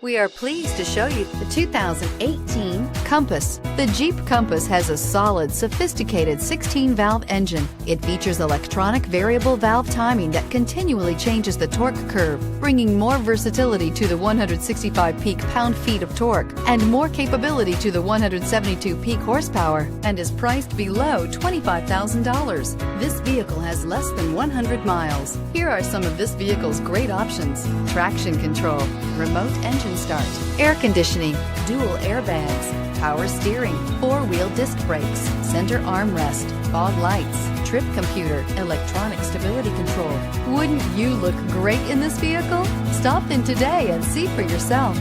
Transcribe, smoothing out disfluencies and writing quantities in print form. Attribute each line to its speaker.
Speaker 1: We are pleased to show you the 2018 Compass. The Jeep Compass has a solid, sophisticated 16-valve engine. It features electronic variable valve timing that continually changes the torque curve, bringing more versatility to the 165 peak pound-feet of torque and more capability to the 172 peak horsepower, and is priced below $25,000. This vehicle has less than 100 miles. Here are some of this vehicle's great options: traction control, remote engine start, air conditioning, dual airbags, power steering, four-wheel disc brakes, center armrest, fog lights, trip computer, electronic stability control. Wouldn't you look great in this vehicle? Stop in today and see for yourself.